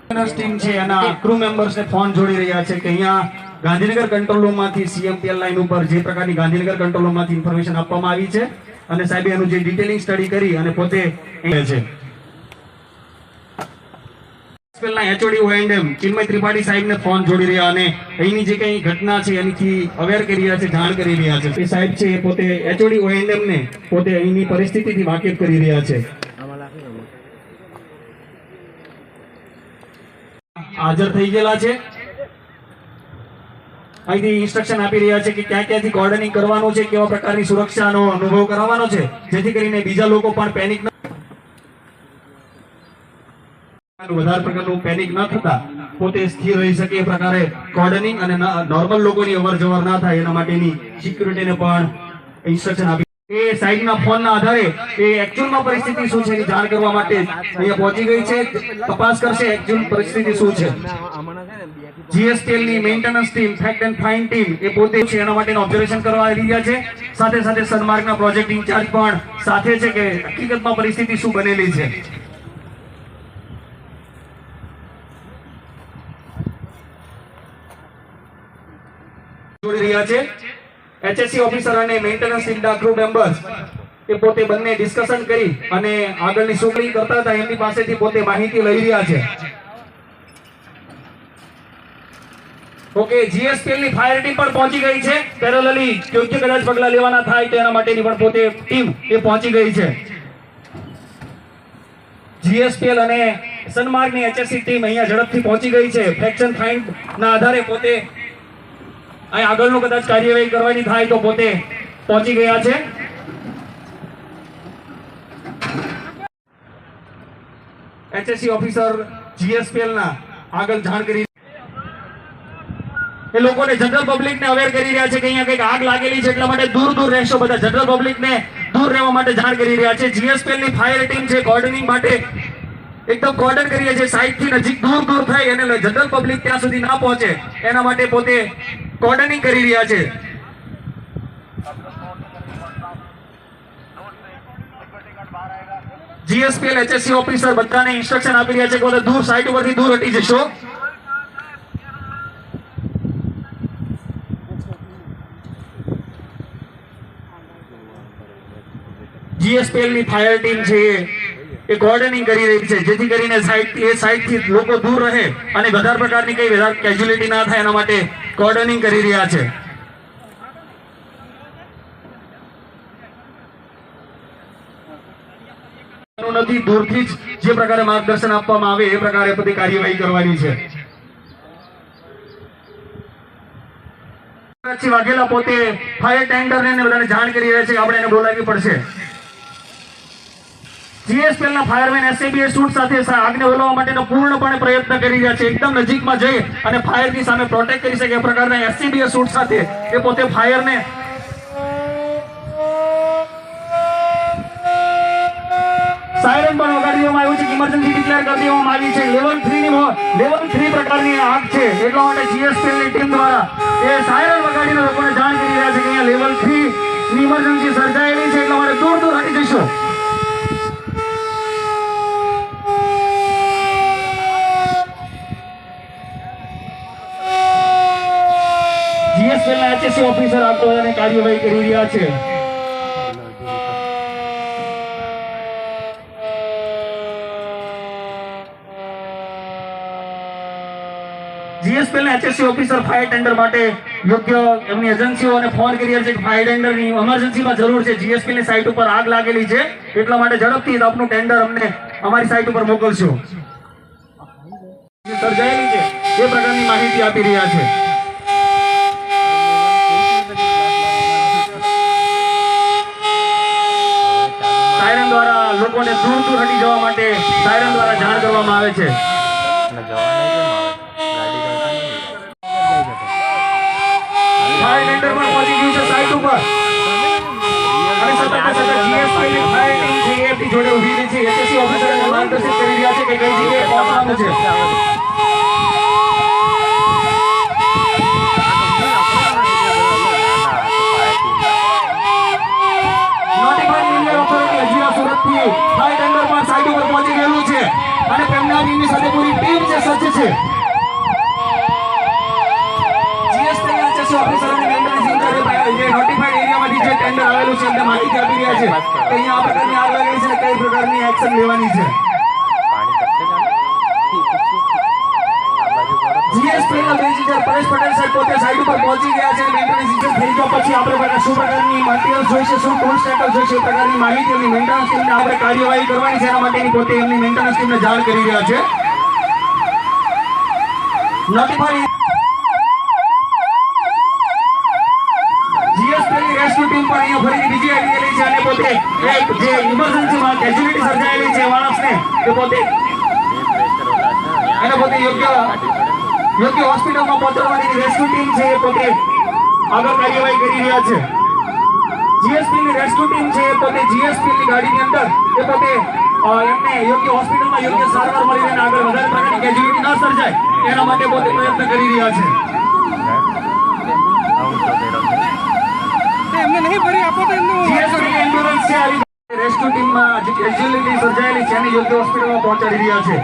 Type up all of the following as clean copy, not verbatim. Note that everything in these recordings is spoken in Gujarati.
ટીમ છે એના ક્રૂ મેમ્બર્સને ફોન જોડી રહ્યા છે કે અહીંયા ગાંધીનગર કંટ્રોલ રૂમમાંથી સીએમપીએલ લાઈન ઉપર જે પ્રકારની ગાંધીનગર કંટ્રોલ રૂમમાંથી ઇન્ફોર્મેશન આપવામાં આવી છે અને સાહેબે એનું જે ડિટેલિંગ સ્ટડી કરી અને પોતે છે એચઓડી ઓએનએમ ચિન્મય ત્રિપાઠી સાહેબને ફોન જોડી રહ્યા અને અહીંની જે કઈ ઘટના છે એનીથી અવેર કરી રહ્યા છે, જાણ કરી રહ્યા છે. એ સાહેબ છે એ પોતે એચઓડી ઓએનએમ ને પોતે અહીંની પરિસ્થિતિથી વાકેફ કરી રહ્યા છે. હાજર થઈ ગયેલા છે. અહીંથી ઇન્સ્ટ્રક્શન આપી રહ્યા છે કે ક્યાં ક્યાંથી કોર્ડનિંગ કરવાનું છે, કેવા પ્રકારની સુરક્ષાનો અનુભવ કરાવવાનો છે, જેથી કરીને બીજા લોકો પણ પેનિક વધારે પ્રકારનું પેનિક ન થતા પોતે સ્થિર રહી શકે એ પ્રકારે કોર્ડનિંગ અને નોર્મલ લોકોની અવર જવર ના થાય એના માટેની સિક્યુરિટીને પણ ઇન્સ્ટ્રક્શન આપી. એ સાહેબના ફોનના આધારે એ એકચ્યુઅલમાં પરિસ્થિતિ શું છે એની જાણ કરવા માટે અહીંયા પહોંચી ગઈ છે. તપાસ કરશે એકચ્યુઅલ પરિસ્થિતિ શું છે. જીએસટીએલ ની maintenance team, fact and fine team એ પોતે છે એના માટેનું ઓબ્ઝર્વેશન કરવા આવી રહ્યા છે. સાથે સાથે સનમાર્ગના પ્રોજેક્ટ ઇન્ચાર્જ પણ સાથે છે કે હકીકતમાં પરિસ્થિતિ શું બનેલી છે. જોડી રહ્યા છે એચએસસી ઓફિસર અને મેન્ટેનન્સ ટીમના ક્રૂ મેમ્બર્સ એ પોતે બંને ડિસ્કશન કરી અને આગળની સુગડી કરતા હતા એમની પાસેથી પોતે માહિતી લઈ રહ્યા છે. ઓકે, જીએસપીએલ ની ફાયર ટીમ પણ પહોંચી ગઈ છે. પેરેલલી યોગ્ય કદાચ પગલા લેવાના થાય તેના માટેની પણ પોતે ટીમ એ પહોંચી ગઈ છે. જીએસપીએલ અને સનમાર્ગની એચએસસી ટીમ અહીંયા ઝડપથી પહોંચી ગઈ છે. ફેક્શન ફાઇન ના આધારે પોતે અહીં આગળનું કદાચ કાર્યવાહી કરવાની થાય તો પોતે પહોંચી ગયા છે. એચએસસી ઓફિસર જીએસપીએલ ના આગળ જાણ કરી એ લોકોને જનરલ પબ્લિક ને અવેર કરી રહ્યા છે કે અહીંયા કંઈક આગ લાગેલી છે, એટલા માટે દૂર દૂર રહેશો. બધા જનરલ પબ્લિક ને દૂર રહેવા માટે જાણ કરી રહ્યા છે. જીએસપીએલ ની ફાયર ટીમ છે કોર્ડનિંગ માટે એકદમ કોર્ડન કરીએ છીએ. સાઇટ થી નજીક દૂર દૂર થાય અને જનરલ પબ્લિક ત્યાં સુધી ના પહોંચે એના માટે પોતે કોર્ડનિંગ કરી રહ્યા છે. જીએસપીએલ એચએસસી ઓફિસર બધાને ઇન્સ્ટ્રક્શન આપી રહ્યા છે કે બધા દૂર સાઇટ ઉપરથી દૂર હટી જશો. જીએસપીએલ ની ફાયર ટીમ છે એ કોર્ડનિંગ કરી રહી છે, જેથી કરીને સાઇટ થી લોકો દૂર રહે અને વધારે પ્રકારની કઈ વધારે કેઝ્યુઅલિટી ના થાય એના માટે કોર્ડનિંગ કરી રહ્યા છે. નથી દૂરથી જ જે પ્રકારે માર્ગદર્શન આપવામાં આવે એ પ્રકારે બધી કાર્યવાહી કરવાની છે. વાઘેલા પોતે ફાયર ટેન્ડર ને બધાને જાણ કરી રહ્યા છે કે આપણે એને બોલાવવી પડશે. જીએસપીએલ ના ફાયરમેન એસએબીએ શૂટ સાથે આગને ઓલવવા માટેનો પૂર્ણપણે પ્રયત્ન કરી રહ્યા છે. એકદમ નજીકમાં જઈ અને ફાયર ની સામે પ્રોટેક્ટ કરી શકે એ પ્રકારના એસએબીએ શૂટ સાથે એ પોતે ફાયર ને સાયરન પણ વગાડી દેવામાં આવ્યું છે કે ઇમરજન્સી ડિક્લેર કરી દેવામાં આવી છે. લેવલ 3 પ્રકારની આગ છે, એટલા માટે જીએસપીએલ ની ટીમ દ્વારા એ સાયરન વગાડીને લોકોને જાણ કરી રહ્યા છે કે અહીંયા લેવલ 3 ની ઇમરજન્સી સર્જાયેલી છે, એટલા માટે દૂર દૂર હટી જશો. જીએસપીએલ ના એચએસસી ઓફિસર આ બધાને કાર્યવાહી કરી રહ્યા છે. જીએસપીએલ ના એચએસસી ઓફિસર ફાયર ટેન્ડર માટે યોગ્ય એમની એજન્સીઓને ફોન કરી રહ્યા છે કે ફાયર ટેન્ડરની ઇમરજન્સીમાં જરૂર છે. જીએસપીએલ ની સાઇટ ઉપર આગ લાગેલી છે, એટલા માટે ઝડપથી આપનું ટેન્ડર અમને અમારી સાઇટ ઉપર મોકલશો. સર્જાયેલી છે એ પ્રકારની માહિતી આપી રહ્યા છે. સાયરન દ્વારા લોકોને દૂર દૂર હટી જવા માટે સાયરન દ્વારા જાણ કરવામાં આવે છે. ફાયર ટેન્ડર પણ પહોંચી ગયું છે સાઇટ ઉપર અને સતત જીએસપી ની ફાયર ટીમ છે એપી જોડે ઊભી રહી છે. એચએસસી ઓફિસરને માર્ગદર્શિત કરી રહ્યા છે કે કઈ જગ્યાએ પહોંચવાનું છે. નોટિફાઈડ ઇન્ડિયન ઓથોરિટી હજીરા સુરતથી ફાયર ટેન્ડર પણ સાઇટ ઉપર પહોંચી ગયેલું છે અને તેમના ટીમની સાથે પૂરી ટીમ છે સજ્જ છે. જીએસપી ના HSE ઓફિસર અને મેન્ટેનન્સ ઇન્ચાર્જ જે નોટિફાઈડ એરિયામાંથી જે ટેન્ડર આવેલું છે એમને માહિતી આપી રહ્યા છે કે અહીંયા આ પ્રકારની આગ લાગેલી છે, કઈ પ્રકારની એક્શન લેવાની છે. જીએસપી ના બેઝ ઇન્ચાર્જ પરેશ પટેલ સાહેબ પોતે સાઇટ ઉપર પહોંચી ગયા છે. મેન્ટેનન્સ ઇન્ચાર્જ થઈ ગયા પછી આપણે શું પ્રકારની મટીરીયલ જોઈશે, શું ટૂલ્સ ટેકલ જોઈશે એ પ્રકારની માહિતી એમની મેન્ટેનન્સ ટીમને આપણે કાર્યવાહી કરવાની છે એના માટેની પોતે એમની મેન્ટેનન્સ ટીમને જાણ કરી રહ્યા છે. નોટિફાઈડ જીએસપી રેસ્ક્યુ ટીમ પણ અહીંયા ફરીથી બીજી આવી ગયેલી છે અને પોતે એક જે ઇમરજન્સીમાં કેઝ્યુઅલિટી સર્જાયેલી છે માણસને તે પોતે એને પોતે યોગ્ય હોસ્પિટલમાં પહોંચાડવાની રેસ્ક્યુ ટીમ છે એ પોતે આગળ કાર્યવાહી કરી રહ્યા છે. જીએસપી ની રેસ્ક્યુ ટીમ છે એ પોતે જીએસપી ની ગાડીની અંદર એ પોતે એમને યોગ્ય હોસ્પિટલમાં યોગ્ય સારવાર મળી અને આગળ વધારે પ્રકારની કેઝ્યુઅલિટી ન સર્જાય એના માટે પોતે પ્રયત્ન કરી રહ્યા છે. એમને નહીં ભરી આપો તો એમનું જીએસપી એમ્બ્યુલન્સ છે આવી રેસ્ક્યુ ટીમમાં જે કેઝ્યુઅલિટી સર્જાયેલી છે એને યોગ્ય હોસ્પિટલમાં પહોંચાડી રહ્યા છે.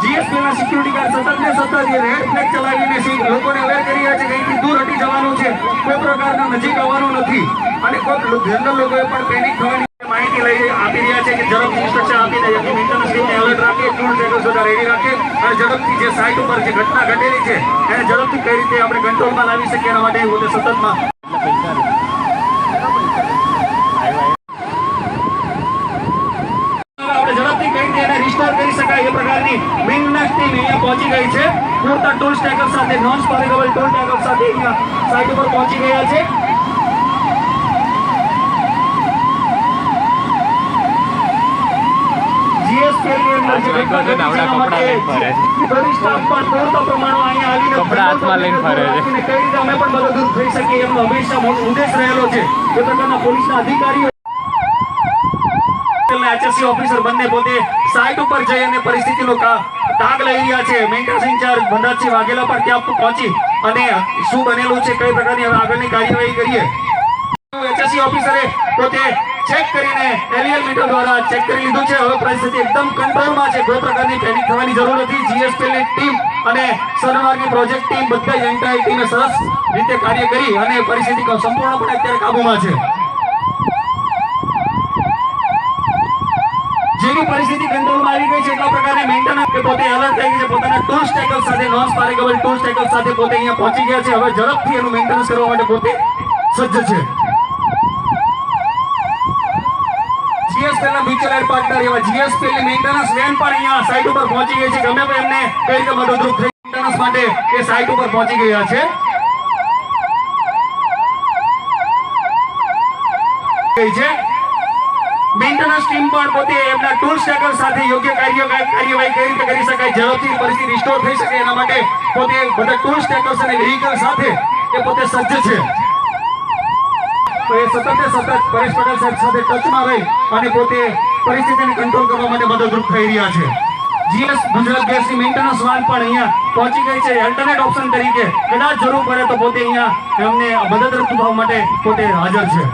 જીએસપી ના સિક્યુરિટી ગાર્ડ સતત રેડ ફ્લેગ ચલાવીને લોકોને અવેર કરી રહ્યા છે કે અહીંથી દૂર હટી જવાનું છે, કોઈ પ્રકારના નજીક આવવાનું નથી અને કોઈ જનરલ લોકોએ પણ પેનિક થવાની માહિતી લઈ આપી રહ્યા છે કે ઝડપથી ઇન્સ્ટ્રક્શન આપી દે કે મેન્ટેનન્સ ટીમને એલર્ટ રાખે, ટૂલ ટેકલ્સ બધા રેડી રાખે અને ઝડપથી જે સાઇટ ઉપર જે ઘટના ઘટેલી છે એને ઝડપથી કઈ રીતે આપણે કંટ્રોલમાં લાવી શકીએ એના માટે પોતે સતતમાં ઝડપથી કઈ રીતે એને રિસ્ટોર કરી શકાય એ પ્રકારની મેન્ટેનન્સ ટીમ અહીંયા પહોંચી ગઈ છે. પૂરતા ટૂલ્સ ટેકલ સાથે નોન સ્પારેબલ ટૂલ ટેકલ સાથે અહીંયા સાઇટ ઉપર પહોંચી ગયા છે. જીએસપી ની અંદર જે ઘટના ઘટી પોલીસ સ્ટાફ પણ પૂરતા પ્રમાણમાં અહીંયા આવીને કપડા હાથમાં લઈને ફરે છે. કઈ રીતે અમે પણ મદદરૂપ થઈ શકીએ એમનો હંમેશા ઉદ્દેશ રહેલો છે. એ પ્રકારના પોલીસના અધિકારીઓ HSE ઓફિસર બંને પોતે સાઇટ ઉપર જઈ અને પરિસ્થિતિનો તાગ લઈ રહ્યા છે. મેન્ટેનન્સ ઇન્ચાર્જ ભંડારસિંહ વાઘેલા પણ ત્યાં પહોંચી અને શું બનેલું છે, કઈ પ્રકારની આગળની કાર્યવાહી કરીએ. HSE ઓફિસરે પોતે ચેક કરીને એલિયલ મીટર દ્વારા ચેક કરી લીધું છે. હવે પરિસ્થિતિ એકદમ કંટ્રોલમાં છે, કોઈ પ્રકારની પેનિક થવાની જરૂર નથી. જીએસપી ની ટીમ અને સનમાર્ગની પ્રોજેક્ટ ટીમ બધા જ એન્ટાયર ટીમે સરસ રીતે કાર્ય કરી અને પરિસ્થિતિ સંપૂર્ણપણે અત્યારે કાબુમાં છે. જેની પરિસ્થિતિ કંટ્રોલમાં આવી ગઈ છે એટલા પ્રકારે મેન્ટેનન્સ પોતે એલર્ટ થઈ ગઈ છે. પોતાના ટૂલ્સ ટેકલ સાથે નોન સ્પારેબલ ટૂલ્સ ટેકલ સાથે પોતે અહીંયા પહોંચી ગયા છે. હવે ઝડપથી એનું મેન્ટેનન્સ કરવા માટે પોતે સજ્જ છે. જીએસપી ના મ્યુચ્યુઅલ એડ પાર્ટનર એવા જીએસપી ની મેન્ટેનન્સ વેન પણ અહીંયા સાઇટ ઉપર પહોંચી ગઈ છે. ગમે તે એમને કઈ રીતે મદદરૂપ થઈ મેન્ટેનન્સ માટે એ સાઇટ ઉપર પહોંચી ગયા છે. મેન્ટેનન્સ ટીમ પણ પોતે એમના ટૂલ્સ ટેકલ સાથે યોગ્ય કાર્યવાહી કઈ રીતે કરી શકાય, ઝડપથી પરિસ્થિતિ રિસ્ટોર થઈ શકે એના માટે પોતે બધા ટૂલ્સ ટેકલ્સ અને વ્હીકલ સાથે એ પોતે સજ્જ છે. તો એ સતત પરેશ પટેલ સાહેબ સાથે ટચમાં રહી અને પોતે પરિસ્થિતિને કંટ્રોલ કરવા માટે મદદરૂપ થઈ રહ્યા છે. જીએસ ગુજરાત ગેસની મેન્ટેનન્સ વાન પણ અહીંયા પહોંચી ગઈ છે. અલ્ટરનેટ ઓપ્શન તરીકે કદાચ જરૂર પડે તો પોતે અહીંયા એમને મદદરૂપ થવા માટે પોતે હાજર છે.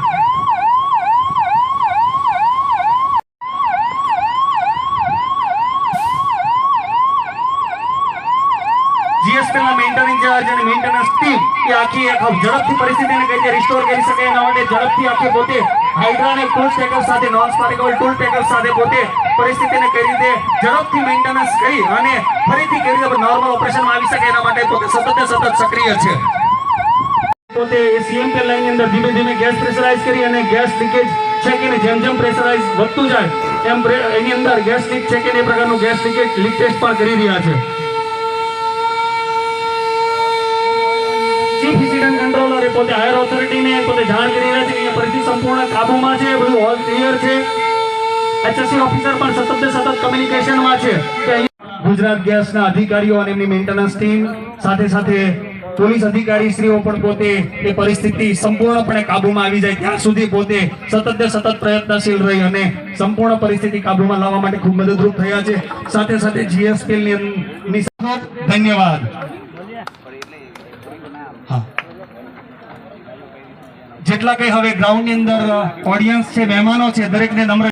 જીએસપી ના મેન્ટેનન્સ ઇન્ચાર્જ અને મેન્ટેનન્સ ટીમ એ આખી ઝડપથી પરિસ્થિતિને કઈ રીતે રિસ્ટોર કરી શકે એના માટે ઝડપથી આખી પોતે હાઇડ્રોલિક ટૂલ ટેકલ સાથે નોન સ્પારેબલ ટૂલ ટેકલ સાથે પોતે પરિસ્થિતિને કઈ રીતે ઝડપથી મેન્ટેનન્સ કરી અને ફરીથી કઈ રીતે નોર્મલ ઓપરેશનમાં આવી શકે એના માટે પોતે સતત સક્રિય છે. પોતે એ સીએમપી લાઇનની અંદર ધીમે ધીમે ગેસ પ્રેશરાઇઝ કરી અને ગેસ લીકેજ ચેકીને જેમ પ્રેશરાઇઝ વધતું જાય એમ એની અંદર ગેસ લીક ચેકીને એ પ્રકારનું ગેસ લીકેજ લીક ટેસ્ટ પણ કરી રહ્યા છે. ચીફ ઇન્સિડન્ટ કંટ્રોલર એ પોતે હાયર ઓથોરિટીને પોતે જાણ કરી રહ્યા છે કે પરિસ્થિતિ સંપૂર્ણ કાબુમાં છે, બધું ઓલ ક્લિયર છે. HSE ઓફિસર પણ સતત કમ્યુનિકેશનમાં છે કે ગુજરાત ગેસના અધિકારીઓ અને એમની મેન્ટેનન્સ ટીમ સાથે પોલીસ અધિકારી શ્રીઓ પણ પોતે એ પરિસ્થિતિ સંપૂર્ણપણે કાબુમાં આવી જાય ત્યાં સુધી પોતે સતત પ્રયત્નશીલ રહી અને સંપૂર્ણ પરિસ્થિતિ કાબુમાં લાવવા માટે ખૂબ મદદરૂપ થયા છે. સાથે જીએસપી ની ધન્યવાદ. જેટલા કઈ હવે ગ્રાઉન્ડ ની અંદર ઓડિયન્સ છે, મહેમાનો છે, દરેકને નમ્ર